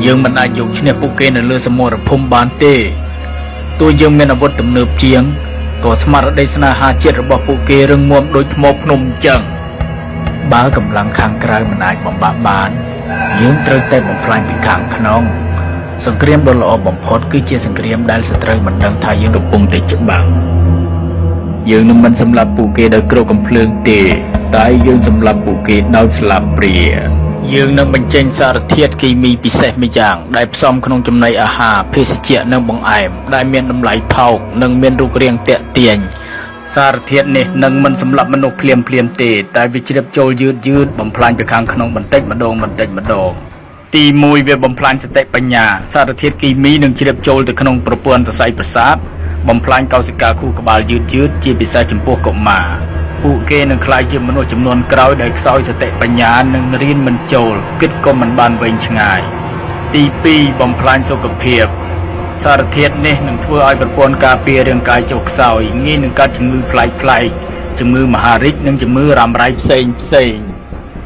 យើងមិនអាចយកឈ្នះពួកគេនៅលើសមរភូមិបានទេទោះយើងមានអាវុធទំនើបជាងក៏ស្មារតីស្នេហាជាតិរបស់ពួកគេរឹងមាំដូចថ្មភ្នំអញ្ចឹងបើកម្លាំងខាងក្រៅមិនអាចបំបាក់បានយើងត្រូវតែបំផ្លាញពីខាងក្នុងសង្គ្រាមដ៏ល្អបំផុតគឺជាសង្គ្រាមដែលសត្រូវមិនដឹងថាយើងកំពុងតែច្បាំងយើងនឹងមិនសម្លាប់ពួកគេដោយគ្រាប់កាំភ្លើងទេតែយើងសម្លាប់ពួកគេដោយស្លាបព្រាយើងនឹងបញ្ចេញសារធាតុគីមីពិសេសម្យ៉ាងដែលផ្សំក្នុងចំណីអាហារភេសជ្ជៈនិងបង្អែមដែលមានតម្លៃថោកនិងមានរូបរាងទាក់ទាញសារធាតុនេះនឹងមិនសម្លាប់មនុស្សភ្លាមទេតែវាជ្រាបចូលយឺតបំផ្លាញទៅខាងក្នុងបន្តិចម្ដងទី1វាបំផ្លាញសតិបញ្ញាសារធាតុគីមីនឹងជ្រាបចូលទៅក្នុងប្រព័ន្ធសរសៃប្រសាទបំផ្លាញកោសិកាខួរក្បាលយឺតជាពិសេសចំពោះកុមារពួកគេនឹងក្លាយជាមនុស្សចំនួនក្រោយដែលខ្សោយសតិបញ្ញានិងរៀនមិនចូលគិតក៏មិនបានវែងឆ្ងាយទី2បំផ្លាញសុខភាពសារធាតុនេះនឹងធ្វើឲ្យប្រព័ន្ធការពាររាងកាយចុះខ្សោយងាយនឹងកើតជំងឺប្លែកជំងឺមហារីកនិងជំងឺរ៉ាំរ៉ៃផ្សេង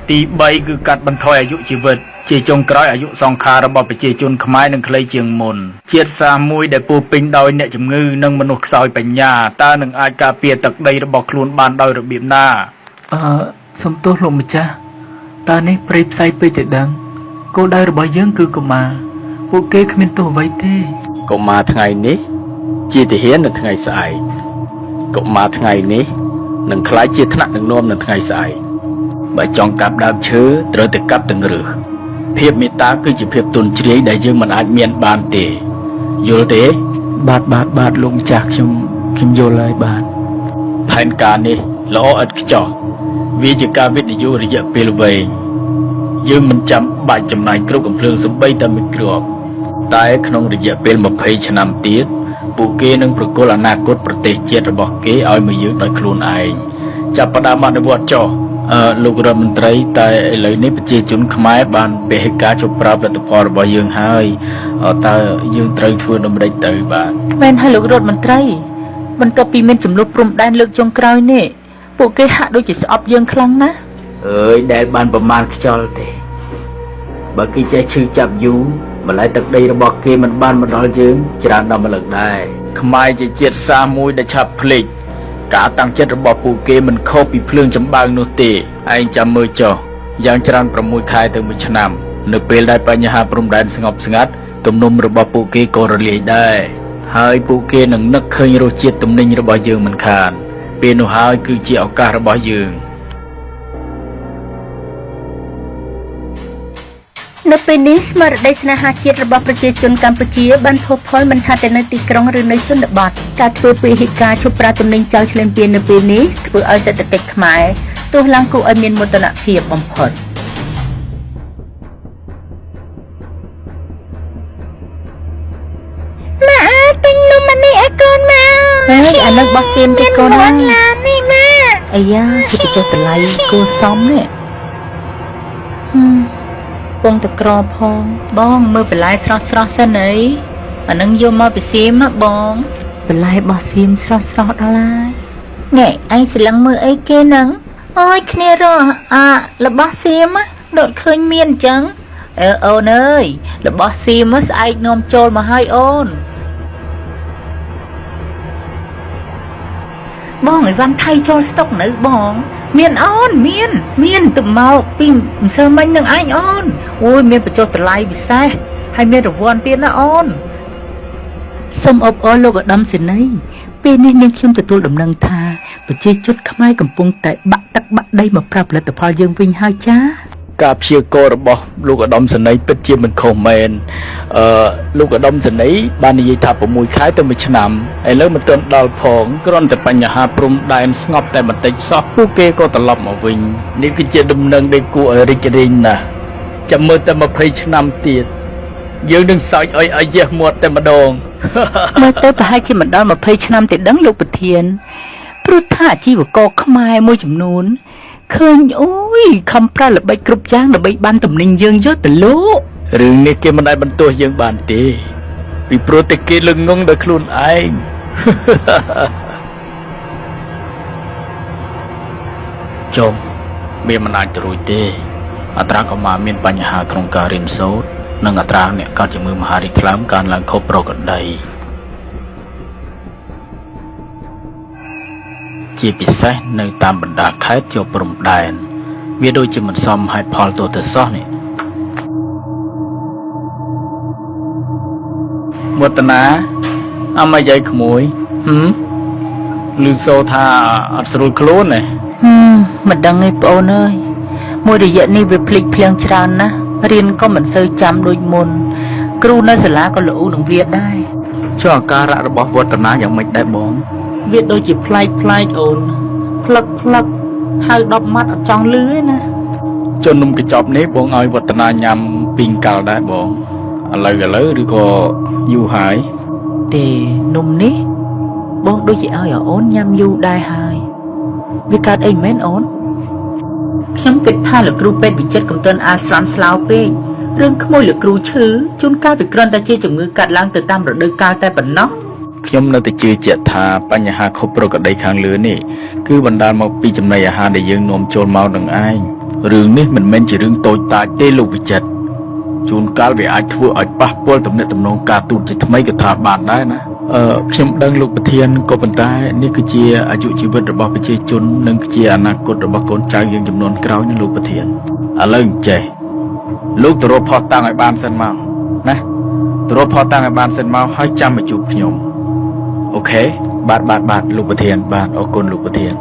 ទី3គឺកាត់បន្ថយអាយុជីវិតជាចុងក្រោយអាយុសង្ខាររបស់ប្រជាជនខ្មែរនឹងខ្លីជាងមុនជាតិសាសន៍មួយដែលពោរពេញដោយអ្នកជំងឺនិងមនុស្សខ្សោយបញ្ញាតើនឹងអាចការពារទឹកដីរបស់ខ្លួនបានដោយរបៀបណាសំទោសលោកម្ចាស់តើនេះព្រៃផ្សៃពេកទៅដឹងគោលដៅរបស់យើងគឺកុមារពួកគេគ្មានទោសអ្វីទេកុមារថ្ងៃនេះជាទាហាននៅថ្ងៃស្អែកកុមារថ្ងៃនេះនឹងក្លាយជាថ្នាក់ដឹកនាំនៅថ្ងៃស្អែកបើចង់កាប់ដើមឈើត្រូវតែកាប់ទាំងឫសភាពមេត្តាគឺជាភាពទន់ជ្រាយដែលយើងមិនអាចមានបានទេយល់ទេបាទលោកម្ចាស់ខ្ញុំយល់ហើយបាទផែនការនេះល្អឥតខ្ចោះវាជាការវិនិយោគរយៈពេលវែងយើងមិនចាំបាច់ចំណាយគ្រប់កំភ្លើងសំបីតែមួយគ្រាប់តែក្នុងរយៈពេល20ឆ្នាំទៀតពួកគេនឹងប្រគល់អនាគតប្រទេសជាតិរបស់គេឲ្យមកយើងដោយខ្លួនឯងចាប់ផ្ដើមអនុវត្តចុះលោករដ្ឋមន្ត្រីតែឥឡូវនេះប្រជាជនខ្មែរបានពហិការជប់ប្រាប់លទ្ធផលរបស់យើងហើយតើយើងត្រូវធ្វើដំណេចទៅបាទមែនហើយលោករដ្ឋមន្ត្រីបន្ទាប់ពីមានចំនួនព្រំដែនលើកចុងក្រោយនេះពួកគេហាក់ដូចជាស្អប់យើងខ្លាំងណាស់ដែលបានប្រមាណខ្យល់ទេបើគេចេះឈឺចាប់យូរម្ល៉េះទឹកដីរបស់គេមិនបានមកដល់យើងច្រើនដល់ម្លឹកដែរខ្មែរជាជាតិសាសន៍មួយដែលឆាប់ភ្លេចការតាំងចិត្តរបស់ពួកគេមិនខុសពីភ្លើងចម្បាំងនោះទេឯងចាំមើលចុះយ៉ាងច្រើន6ខែទៅ1ឆ្នាំនៅពេលដែលបញ្ហាព្រំដែនស្ងប់ស្ងាត់ទំនុំរបស់ពួកគេក៏រលាយដែរហើយពួកគេនឹងនឹកឃើញរសជាតិទំនិញរបស់យើងមិនខានពេលនោះហើយគឺជាឱកាសរបស់យើងនៅពេលនេះស្មារតីស្នេហាជាតិរបស់ប្រជាជនកម្ពុជាបានផុសផុលមិនថាតែនៅទីក្រុងឬនៅជនបទការធ្វើពហិការឈប់ប្រាទំនិញចោលឈ្លានពាននៅពេលនេះធ្វើឲ្យសេដ្ឋកិច្ចខ្មែរស្ទុះឡើងគួរឲ្យមានមោទនភាពបំផុតម៉ាទិញនំអានេះឲ្យកូនមកហើយអានឹងបោះសៀមទីកូនហ្នឹងនេះម៉ាអាយ៉ាគេទៅចុះតម្លៃគួរសមនេះពងតក្រផងបងមើលបន្លែស្រស់សិនអីអានឹងយកមកពីសៀមបងបន្លែបោះសៀមស្រស់ដល់ហើយណែឯងស្លឹងមើលអីគេហ្នឹងអើយគ្នារករបស់សៀមដូចឃើញមានអញ្ចឹងអូនអើយរបស់សៀមស្អែកនាំចូលមកឲ្យអូនបងឲ្យវ៉ាន់ថៃចូលស្តុកនៅបងមានអូនមានទៅមកពីម្សិលមិញនឹងឯងអូនអូយមានបញ្ចុះតម្លៃពិសេសហើយមានរង្វាន់ទៀតណាអូនសូមអបអរលោកឧត្តមសេនីយ៍ពេលនេះនាងខ្ញុំទទួលដំណឹងថាប្រជាជនខ្មែរកំពុងតែបាក់ទឹកបាក់ដីមកប្រាប់ផលិតផលយើងវិញហើយចាការព្យាករណ៍របស់លោកឧត្តមសេនីយ៍ពិតជាមិនខុសមែនលោកឧត្តមសេនីយ៍បាននិយាយថា6ខែទៅ1ឆ្នាំឥឡូវមិនទាន់ដល់ផងគ្រាន់តែបញ្ហាព្រំដែនស្ងប់តែបន្តិចសោះពួកគេក៏ត្រឡប់មកវិញនេះគឺជាដំណឹងដែលគួរឲ្យរីករាយណាស់ចាំមើលតែ20ឆ្នាំទៀតយើងនឹងសើចឲ្យអាយះមាត់តែម្ដងមើលទៅប្រហែលជាមិនដល់20ឆ្នាំទេដឹងលោកប្រធានព្រោះថាអាជីវករខ្មែរមួយចំនួនឃើញអូយខំប្រើល្បិចគ្រប់យ៉ាងដើម្បីបានតំណែងយើងយកទៅលោករឿងនេះគេមិនអាចបន្ទោសយើងបានទេពីព្រោះតែគេលងងដោយខ្លួនឯងចុំវាមិនអាចទៅរួចទេអត្រាកម្មាមានបញ្ហាក្នុងការរៀនសូត្រ និងអត្រាអ្នកកើតជំងឺមហារីកថ្លើមកើនឡើងខុសប្រក្រតីជាពិសេសនៅតាមបណ្ដាខេត្តជាប់ព្រំដែនវាដូចជាមិនសមហេតុផលទោះទៅសោះនេះវឌ្ឍនាអមយាយក្មួយឮសូរថាអត់ស្រួលខ្លួនទេមិនដឹងទេប្អូនអើយមួយរយៈនេះវាភ្លេចភ្លាំងច្រើនណាស់រៀនក៏មិនសូវចាំដូចមុនគ្រូនៅសាលាក៏ល្អូនឹងវាដែរចុះអាការៈរបស់វឌ្ឍនាយ៉ាងម៉េចដែរបងវាដូចជាប្លែកអូនផ្លឹកហៅ10ម៉ាត់អត់ចង់លឺទេណាចុះនំកញ្ចប់នេះបងឲ្យវឌ្ឍនាញ៉ាំពីងកាល់ដែរបងឥឡូវឬក៏យូរហើយទេនំនេះបងដូចជាឲ្យអូនញ៉ាំយូរដែរហើយវាកើតអីមែនអូនខ្ញុំគិតថាលោកគ្រូពេទ្យវិចិត្រកំទិនអាស្រំស្លោពេករឿងក្មួយលោកគ្រូឈឺជួនកាលវាគ្រាន់តែជាជំងឺកាត់ឡើងទៅតាមរដូវកាលតែប៉ុណ្ណោះខ្ញុំនៅតែជឿជាក់ថាបញ្ហាខុសប្រក្រតីខាងលើនេះគឺបណ្ដាលមកពីចំណីអាហារដែលយើងនាំចូលមកនឹងឯងរឿងនេះមិនមែនជារឿងតូចតាចទេលោកវិចិត្រជួនកាលវាអាចធ្វើឲ្យប៉ះពាល់ទំនាក់ទំនងការទូតជាថ្មីក៏ថាបានដែរណាខ្ញុំដឹងលោកប្រធានក៏ប៉ុន្តែនេះគឺជាអាយុជីវិតរបស់ប្រជាជននិងជាអនាគតរបស់កូនចៅយើងចំនួនក្រោយណាលោកប្រធានឥឡូវអញ្ចេះលោកទៅរកផុសតាំងឲ្យបានសិនមកណាទៅរកផុសតាំងឲ្យបានសិនមកហើយចាំមកជួបខ្ញុំអូខេបាទលោកប្រធានបាទអរគុណលោកប្រធាន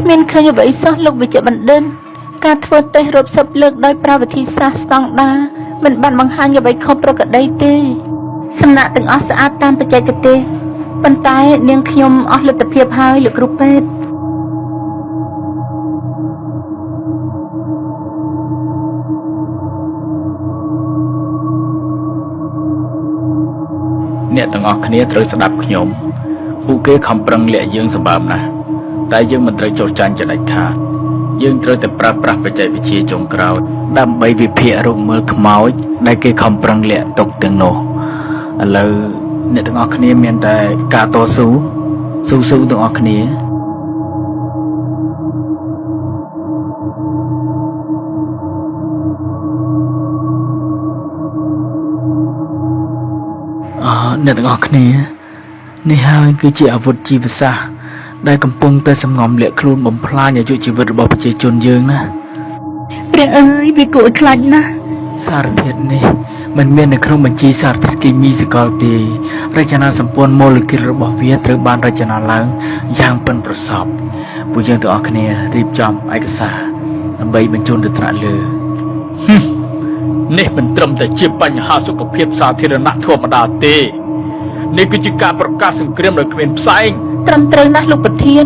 មានឃើញអ្វីសោះលោកវិជ្ជបណ្ឌិតការធ្វើតេស្តរាប់សិបលើកដោយប្រើវិធីសាស្ត្រស្តង់ដារមិនបានបង្ហាញអ្វីខុសប្រក្រតីទេសំណាក់ទាំងអស់ស្អាតតាមបច្ចេកទេសប៉ុន្តែនាងខ្ញុំអស់លទ្ធភាពហើយលោកគ្រូពេទ្យអ្នកទាំងអស់គ្នាត្រូវស្ដាប់ខ្ញុំពួកគេខំប្រឹងលាក់យើងសម្បើមណាស់តែយើងមិនត្រូវចោទចាញ់ចដាច់ខាតយើងត្រូវតែប្រើប្រាស់បច្ចេកវិទ្យាចុងក្រោយដើម្បីវិភាគរោគមើលខ្មោចដែលគេខំប្រឹងលាក់ទុកទាំងនោះឥឡូវអ្នកទាំងអស់គ្នាមានតែការតស៊ូទាំងអស់គ្នាអ្នកទាំងអស់គ្នានេះហើយគឺជាអាវុធជីវសាស្ត្រដែលកំពុងតែសម្ងំលាក់ខ្លួនបំផ្លាញអាយុជីវិតរបស់ប្រជាជនយើងណាព្រះអើយវាគួរឲ្យខ្លាចណាស់សារធាតុនេះមិនមាននៅក្នុងបញ្ជីសារធាតុគីមីសកលទេរចនាសម្ព័ន្ធម៉ូលេគុលរបស់វាត្រូវបានរចនាឡើងយ៉ាងប៉ិនប្រសប់ពួកយើងទាំងអស់គ្នារៀបចំឯកសារដើម្បីបញ្ជូនទៅថ្នាក់លើនេះមិនត្រឹមតែជាបញ្ហាសុខភាពសាធារណៈធម្មតាទេនេះគឺជាការប្រកាសសង្គ្រាមដោយគ្មានផ្សែងត្រឹមត្រូវណាស់លោកប្រធាន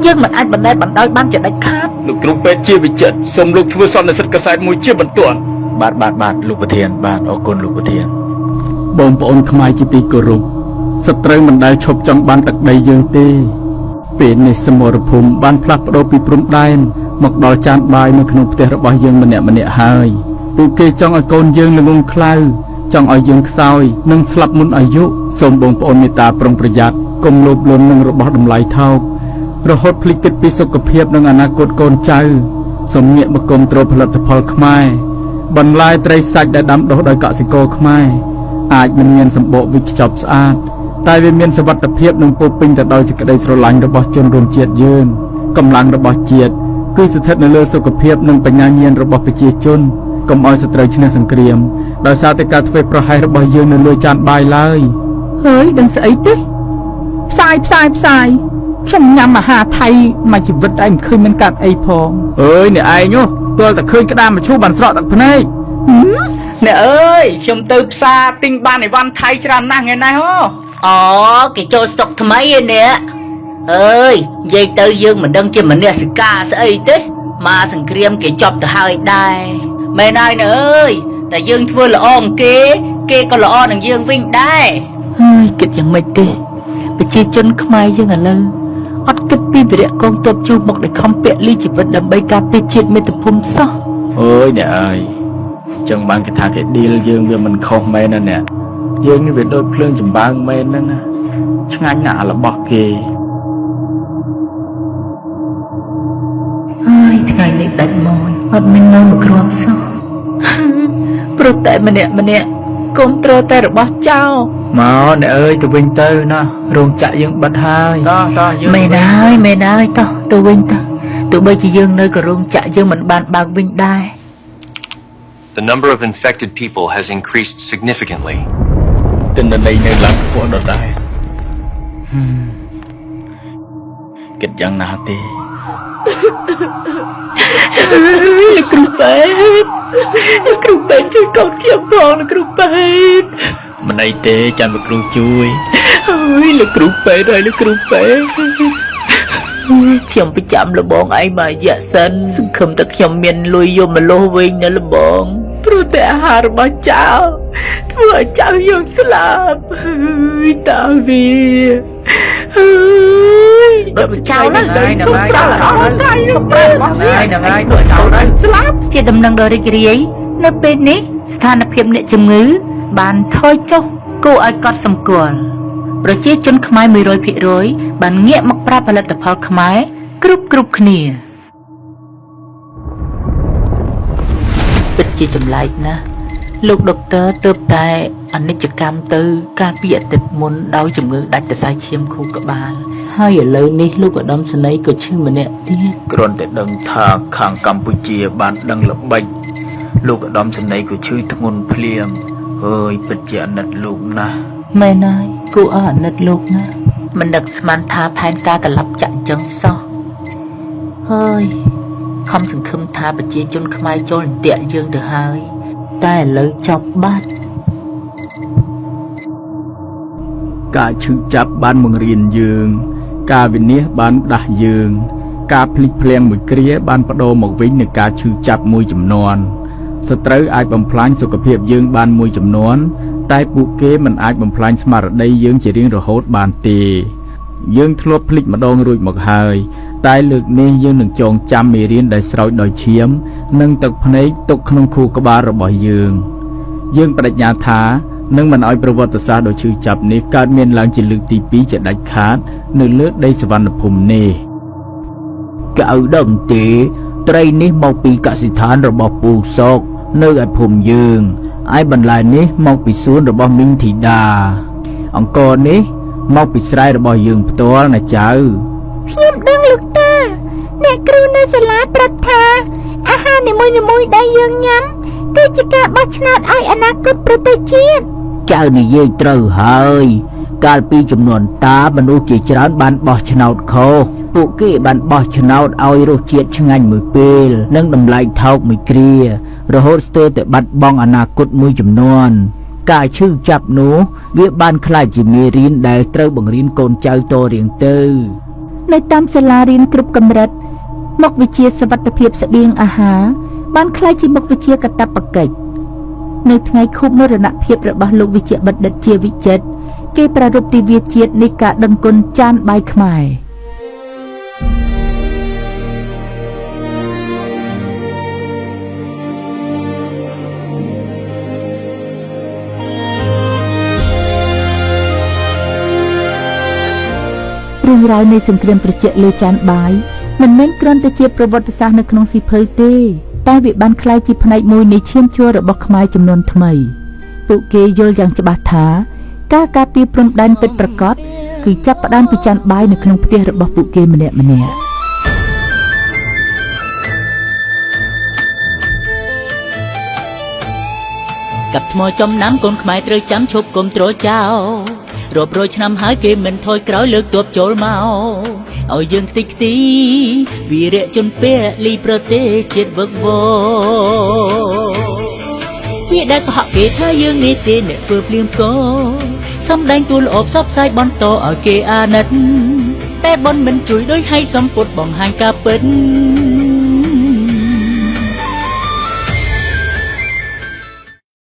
យើងមិនអាចបណ្តែតបណ្ដោយបានជាដាច់ខាតលោកគ្រូពេទ្យជាវិចិត្រសូមលោកធ្វើសន្និសីទកាសែតមួយជាបន្ទាន់បាទលោកប្រធានបាទអរគុណលោកប្រធានបងប្អូនខ្មែរជាទីគោរពសត្រូវមិនដែលឈប់ចង់បានទឹកដីយើងទេពេលនេះសមរភូមិបានផ្លាស់ប្ដូរពីព្រំដែនមកដល់ចានបាយនៅក្នុងផ្ទះរបស់យើងម្នាក់ហើយពួកគេចង់ឲ្យកូនយើងល្ងងខ្លៅចង់ឲ្យយើងខ្សោយនិងស្លាប់មុនអាយុសូមបងប្អូនមេត្តាប្រុងប្រយ័ត្នកុំលោភលន់នឹងរបស់តម្លៃថោករហូតភ្លេចគិតពីសុខភាពនិងអនាគតកូនចៅសូមងាកមកគាំទ្រផលិតផលខ្មែរបន្លែត្រីសាច់ដែលដាំដុះដោយកសិករខ្មែរអាចមិនមានសម្បកវិខ្ចប់ស្អាតតែវាមានសុវត្ថិភាពនិងពោពេញទៅដោយសេចក្តីស្រឡាញ់របស់ជនរួមជាតិយើងកម្លាំងរបស់ជាតិគឺស្ថិតនៅលើសុខភាពនិងបញ្ញាញាណរបស់ប្រជាជនកុំឲ្យសត្រូវឈ្នះសង្គ្រាមដោយសារតែការធ្វេសប្រហែសរបស់យើងនៅលើចានបាយឡើយហើយដឹងស្អីទេផ្សាយខ្ញុំញ៉ាំអាហារថៃមួយជីវិតឯងមិនឃើញមានកាត់អីផងអើយអ្នកឯងទាល់តែឃើញក្តាមមឈូសបានស្រក់ទឹកភ្នែក nè ơiខ្ញុំទៅផ្សារទិញបានអីវ៉ាន់ថៃច្រើនណាស់ថ្ងៃនេះហ៎ អូគេចូលស្តុកថ្មីឯនេះអើយនិយាយទៅយើងមិនដឹងជាមនសិការស្អីទេមកសង្គ្រាមគេចប់ទៅហើយដែរមែនហើយណែអើយតែយើងធ្វើល្អងគេក៏ល្អនឹងយើងវិញដែរហើយគិតយ៉ាងម៉េចទេប្រជាជនខ្មែរយើងឥឡូវអត់គិតពីវិរៈកងទ័ពជួបមកដែលខំពាក់លីជីវិតដើម្បីការពារជាតិមាតុភូមិសោះ អើយអ្នកអើយចឹងបានគេថាគេឌីលយើងវាមិនខុសមែនណាអ្នកយើងនេះវាដូចភ្លើងចម្បាំងមែនហ្នឹងឆ្ងាញ់ណាស់របស់គេ ហើយថ្ងៃនេះដាច់ម៉ួយអត់មាននំមកគ្រាប់សោះព្រោះតែម្នាក់គុំត្រូវតែរបស់ចៅ មកអ្នកអើយទៅវិញទៅណារោងចក្រយើងបិទហើយតោះយើងមែនហើយតោះទៅវិញទៅទោះបីជាយើងនៅក៏រោងចក្រយើងមិនបានបើកវិញដែរ The number of infected people has increased significantly. ទិន្នន័យនៅឡើងខ្ពស់ដល់ដែរគិតយ៉ាងណាទេ លោកគ្រូពេទ្យជួយកូនខ្ញុំផងលោកគ្រូពេទ្យ មិនអីទេចាំលោកគ្រូជួយ អើយលោកគ្រូពេទ្យខ្ញុំប្រចាំលបងឯងមករយៈសិនសង្ឃឹមតែខ្ញុំមានលុយយកមកលោះវិញណាលបងព្រោះតែអាហាររបស់ចៅធ្វើឲ្យចៅយើងស្លាប់ហើយតាវាដល់ចៅហ្នឹងស្លាប់ជាដំណឹងដ៏រីករាយនៅពេលនេះស្ថានភាពអ្នកជំងឺបានថយចុះគួរឲ្យកត់សម្គាល់ប្រជាជនខ្មែរ 100% បានងាកមកប្រើផលិតផលខ្មែរគ្រប់គ្នាពិតជាចម្លែកណាស់លោកដុកទ័រទើបតែអនិច្ចកម្មទៅកាលពីអាទិត្យមុនដោយជំងឺដាច់សរសៃឈាមខួរក្បាលហើយឥឡូវនេះលោកឧត្តមសេនីយ៍ក៏ឈឺម្នាក់ទៀតគ្រាន់តែដឹងថាខាងកម្ពុជាបានដឹងល្បិចលោកឧត្តមសេនីយ៍ក៏ឈឺធ្ងន់ភ្លាមហើយពិតជាអាណិតលោកណាស់ មែនហើយគូអាណិតលោកណាមិននឹកស្មានថាផែនការត្រឡប់ចាក់ចឹងសោះហើយខំសង្ឃឹមថាប្រជាជនខ្មែរចូលអន្ទាក់យើងទៅហើយតែឥឡូវចប់បាត់ ការឈឺចាប់បានបង្រៀនយើងការវិនិច្ឆ័យបានដាស់យើងការភ្លេចភ្លាំងមួយគ្រាបានបដូរមកវិញនូវការឈឺចាប់មួយចំនួនសត្រូវអាចបំផ្លាញសុខភាពយើងបានមួយចំនួនតែពួកគេមិនអាចបំផ្លាញស្មារតីយើងជារៀងរហូតបានទេយើងធ្លាប់ភ្លេចម្ដងរួចមកហើយតែលើកនេះយើងនឹងចងចាំមេរៀនដែលស្រោចដោយឈាមនិងទឹកភ្នែកទុកក្នុងខួរក្បាលរបស់យើងបដិញ្ញាថានឹងមិនឲ្យប្រវត្តិសាស្ត្រដ៏ឈឺចាប់នេះកើតមានឡើងជាលើកទី2ជាដាច់ខាតនៅលើដីសវណ្ណភូមិនេះកៅដឹងទេត្រីនេះមកពីកសិដ្ឋានរបស់ពូសុកនៅឯភូមិយើងឯបន្លែនេះមកពីសួនរបស់មីងធីតាអង្ករនេះមកពីស្រែរបស់យើងផ្ទាល់ណាចៅខ្ញុំដឹងលោកតាអ្នកគ្រូនៅសាលាប្រាប់ថាអាហារនីមួយៗដែលយើងញ៉ាំគឺជាការបោះឆ្នោតឲ្យអនាគតប្រទេសជាតិចៅនិយាយត្រូវហើយកាលពីចំនួនតាមនុស្សជាច្រើនបានបោះឆ្នោតខុសពួកគេបានបោះឆ្នោតឲ្យរសជាតិឆ្ងាញ់មួយពេលនិងតម្លៃថោកមួយគ្រារហូតស្ទើរតែបាត់បង់អនាគតមួយចំនួនការឈឺចាប់នោះវាបានក្លាយជាមេរៀនដែលត្រូវបង្រៀនកូនចៅតរៀងទៅនៅតាមសាលារៀនគ្រប់កម្រិតមុខវិជ្ជាសុវត្ថិភាពស្បៀងអាហារបានក្លាយជាមុខវិជ្ជាកាតព្វកិច្ចនៅថ្ងៃខួបមរណភាពរបស់លោកវិជ្ជបណ្ឌិតជាវិចិត្រគេប្រារព្ធទិវាជាតិនៃការដឹងគុណចានបាយខ្មែររឿងរ៉ាវនៃសង្គ្រាមត្រជាក់លើចានបាយមិនមែនគ្រាន់តែជាប្រវត្តិសាស្ត្រនៅក្នុងសៀវភៅទេតែវាបានក្លាយជាផ្នែកមួយនៃឈាមជ័ររបស់ខ្មែរចំនួនថ្មីពួកគេយល់យ៉ាងច្បាស់ថាការការពារព្រំដែនពិតប្រាកដគឺចាប់ផ្ដើមពីចានបាយនៅក្នុងផ្ទះរបស់ពួកគេម្នាក់កាប់ថ្មចំណាំកូនខ្មែរត្រូវចាំឈប់គុំទ្រចោលរាប់រយឆ្នាំហើយគេមិនថយក្រោយលើកទ័ពចូលមកឲ្យយើងខ្ទេចខ្ទីវីរៈជនពលីប្រទេសជាតិវឹកវរ ពាក្យដែលកុហកគេថាយើងនេះទេអ្នកធ្វើភ្លាមកសំដែងតួល្អផ្សព្វផ្សាយបន្តឲ្យគេអាណិតតែបនមិនជួយដោយឲ្យសម្ពុតបង្ហាញការពិត